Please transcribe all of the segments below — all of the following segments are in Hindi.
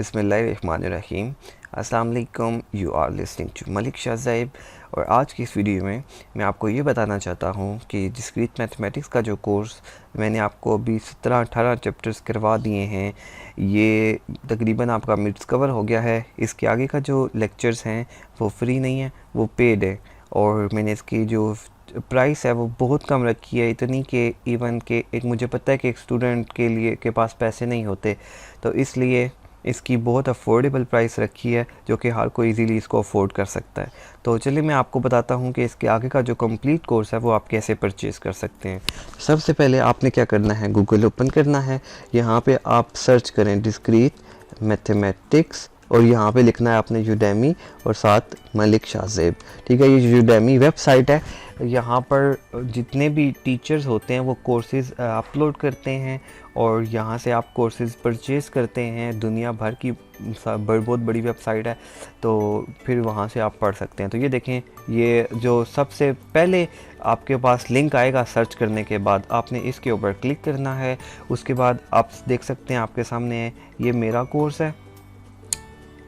बिस्मिल्लाहिर्रहमानिर्रहीम। अस्सलाम वालेकुम। You are listening to Malik Shahzaib. और आज की इस वीडियो में मैं आपको ये बताना चाहता हूँ कि डिस्क्रीट मैथमेटिक्स का जो कोर्स मैंने आपको अभी 17-18 चैप्टर्स करवा दिए हैं, ये तकरीबन आपका मिड्स कवर हो गया है। इसके आगे का जो लेक्चर्स हैं वो फ्री नहीं है, वो पेड है। और मैंने इसकी जो प्राइस है वो बहुत कम रखी है, इतनी कि इवन के एक मुझे पता है कि एक स्टूडेंट के लिए के पास पैसे नहीं होते, तो इसलिए इसकी बहुत अफोर्डेबल प्राइस रखी है जो कि हर कोई इजीली इसको अफोर्ड कर सकता है। तो चलिए मैं आपको बताता हूँ कि इसके आगे का जो कंप्लीट कोर्स है वो आप कैसे परचेज़ कर सकते हैं। सबसे पहले आपने क्या करना है, गूगल ओपन करना है। यहाँ पे आप सर्च करें डिस्क्रीट मैथमेटिक्स और यहाँ पे लिखना है आपने यूडेमी और साथ मलिक शाज़ैब। ठीक है, ये यूडेमी वेबसाइट है। यहाँ पर जितने भी टीचर्स होते हैं वो कोर्सेज़ अपलोड करते हैं और यहाँ से आप कोर्सेज़ परचेज़ करते हैं। दुनिया भर की बहुत बड़ी वेबसाइट है, तो फिर वहाँ से आप पढ़ सकते हैं। तो ये देखें, ये जो सबसे पहले आपके पास लिंक आएगा सर्च करने के बाद आपने इसके ऊपर क्लिक करना है। उसके बाद आप देख सकते हैं आपके सामने है, ये मेरा कोर्स है,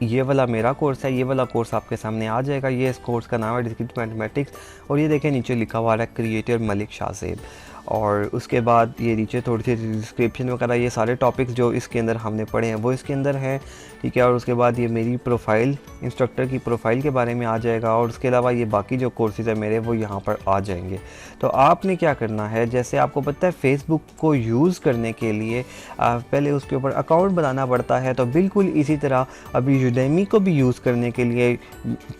ये वाला मेरा कोर्स है, ये वाला कोर्स आपके सामने आ जाएगा। ये इस कोर्स का नाम है डिस्क्रीट मैथमेटिक्स और ये देखें नीचे लिखा हुआ है क्रिएटर मलिक शाज़ैब। और उसके बाद ये नीचे थोड़ी सी डिस्क्रिप्शन वगैरह, ये सारे टॉपिक्स जो इसके अंदर हमने पढ़े हैं वो इसके अंदर हैं। ठीक है, और उसके बाद ये मेरी प्रोफाइल, इंस्ट्रक्टर की प्रोफाइल के बारे में आ जाएगा और उसके अलावा ये बाकी जो कोर्सेज़ है मेरे वो यहाँ पर आ जाएंगे। तो आपने क्या करना है, जैसे आपको पता है फेसबुक को यूज़ करने के लिए पहले उसके ऊपर अकाउंट बनाना पड़ता है, तो बिल्कुल इसी तरह अभी यूडेमी को भी यूज़ करने के लिए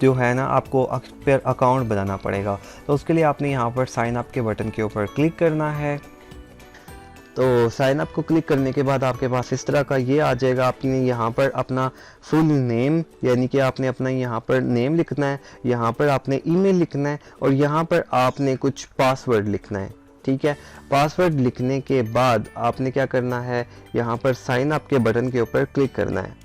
जो है ना आपको फिर अकाउंट बनाना पड़ेगा। तो उसके लिए आपने यहाँ पर साइन अप के बटन के ऊपर क्लिक करना है। तो साइन अप को क्लिक करने के बाद आपके पास इस तरह का ये आ जाएगा। आपने यहाँ पर अपना फुल नेम, यानी कि आपने अपना यहाँ पर नेम लिखना है, यहाँ पर आपने ईमेल लिखना है और यहाँ पर आपने कुछ पासवर्ड लिखना है। ठीक है, पासवर्ड लिखने के बाद आपने क्या करना है, यहाँ पर साइन अप के बटन के ऊपर क्लिक करना है।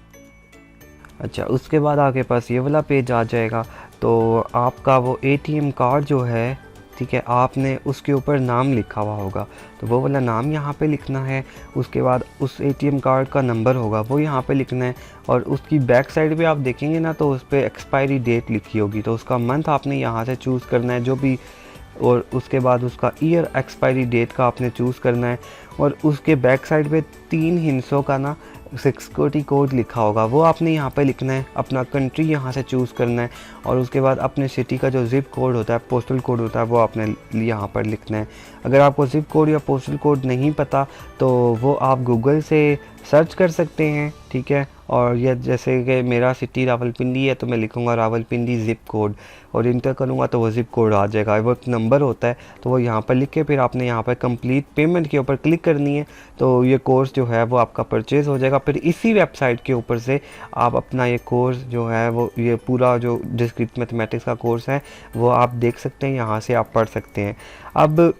अच्छा, उसके बाद आपके पास ये वाला पेज आ जाएगा। तो आपका वो एटीएम कार्ड जो है, ठीक है, आपने उसके ऊपर नाम लिखा हुआ होगा, तो वो वाला नाम यहाँ पे लिखना है। उसके बाद उस एटीएम कार्ड का नंबर होगा वो यहाँ पे लिखना है और उसकी बैक साइड पे आप देखेंगे ना तो उस पर एक्सपायरी डेट लिखी होगी, तो उसका मंथ आपने यहाँ से चूज़ करना है जो भी, और उसके बाद उसका ईयर एक्सपायरी डेट का आपने चूज़ करना है। और उसके बैक साइड पे 3 हिस्सों का ना सिक्योरिटी कोड लिखा होगा, वो आपने यहाँ पे लिखना है। अपना कंट्री यहाँ से चूज़ करना है और उसके बाद अपने सिटी का जो ज़िप कोड होता है, पोस्टल कोड होता है, वो आपने यहाँ पर लिखना है। अगर आपको ज़िप कोड या पोस्टल कोड नहीं पता तो वो आप गूगल से सर्च कर सकते हैं। ठीक है, और यह जैसे कि मेरा सिटी रावलपिंडी है तो मैं लिखूँगा रावलपिंडी ज़िप कोड और इंटर करूँगा तो वो ज़िप कोड आ जाएगा। वो एक नंबर होता है तो वो यहाँ पर लिख के फिर आपने यहाँ पर कंप्लीट पेमेंट के ऊपर क्लिक करनी है, तो ये कोर्स जो है वो आपका परचेज़ हो जाएगा। फिर इसी वेबसाइट के ऊपर से आप अपना ये कोर्स जो है वो, ये पूरा जो डिस्क्रीट मैथमेटिक्स का कोर्स है वो आप देख सकते हैं, यहाँ से आप पढ़ सकते हैं। अब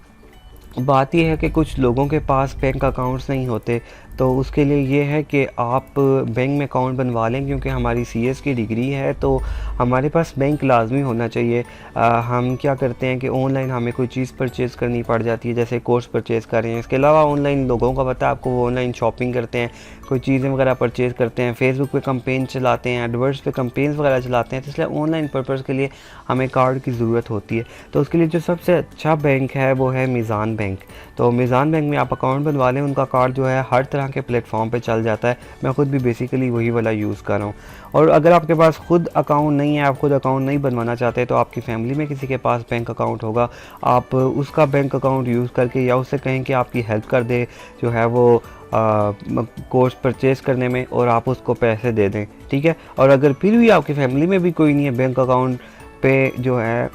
बात यह है कि कुछ लोगों के पास बैंक अकाउंट्स नहीं होते, तो उसके लिए ये है कि आप बैंक में अकाउंट बनवा लें, क्योंकि हमारी सीएस की डिग्री है तो हमारे पास बैंक लाजमी होना चाहिए। हम क्या करते हैं कि ऑनलाइन हमें कोई चीज़ परचेज़ करनी पड़ जाती है, जैसे कोर्स परचेज़ कर रहे हैं। इसके अलावा ऑनलाइन लोगों का पता है आपको, वो ऑनलाइन शॉपिंग करते हैं, कोई चीज़ें वगैरह परचेज़ करते हैं, फेसबुक पे कंपेन चलाते हैं, एडवर्ड्स पे कंपेन्स वगैरह चलाते हैं, तो इसलिए ऑनलाइन पर्पज़ के लिए हमें कार्ड की ज़रूरत होती है। तो उसके लिए जो सबसे अच्छा बैंक है वो है मीज़ान बैंक। तो मीज़ान बैंक में आप अकाउंट बनवा लें, उनका कार्ड जो है हर तरह के प्लेटफॉर्म पे चल जाता है। मैं ख़ुद भी बेसिकली वही वाला यूज़ कर रहा हूँ। और अगर आपके पास खुद अकाउंट नहीं है, आप खुद अकाउंट नहीं बनवाना चाहते, तो आपकी फैमिली में किसी के पास बैंक अकाउंट होगा, आप उसका बैंक अकाउंट यूज़ करके या उससे कहें कि आपकी हेल्प कर दे जो है वो कोर्स परचेज़ करने में, और आप उसको पैसे दे दें। ठीक है, और अगर फिर भी आपकी फैमिली में भी कोई नहीं है बैंक अकाउंट पे, जो है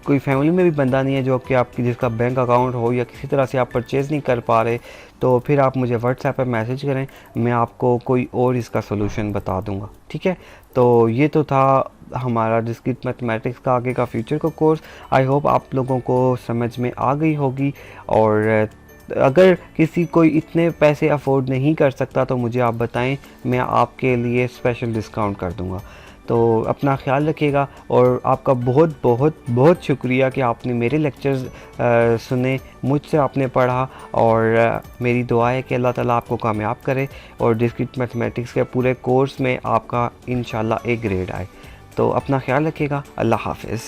कोई फैमिली में भी बंदा नहीं है जो कि आपकी जिसका बैंक अकाउंट हो, या किसी तरह से आप परचेज़ नहीं कर पा रहे, तो फिर आप मुझे व्हाट्सएप पर मैसेज करें, मैं आपको कोई और इसका सोल्यूशन बता दूंगा। ठीक है, तो ये तो था हमारा डिस्क्रीट मैथमेटिक्स का आगे का फ्यूचर का कोर्स। आई होप आप लोगों को समझ में आ गई होगी। और अगर किसी कोई इतने पैसे अफोर्ड नहीं कर सकता तो मुझे आप बताएं, मैं आपके लिए स्पेशल डिस्काउंट कर दूंगा। तो अपना ख्याल रखिएगा और आपका बहुत बहुत बहुत शुक्रिया कि आपने मेरे लेक्चर्स सुने, मुझसे आपने पढ़ा और मेरी दुआ है कि अल्लाह ताला आपको कामयाब करे और डिस्क्रीट मैथमेटिक्स के पूरे कोर्स में आपका इंशाल्लाह ए ग्रेड आए। तो अपना ख्याल रखिएगा। अल्लाह हाफ़िज़।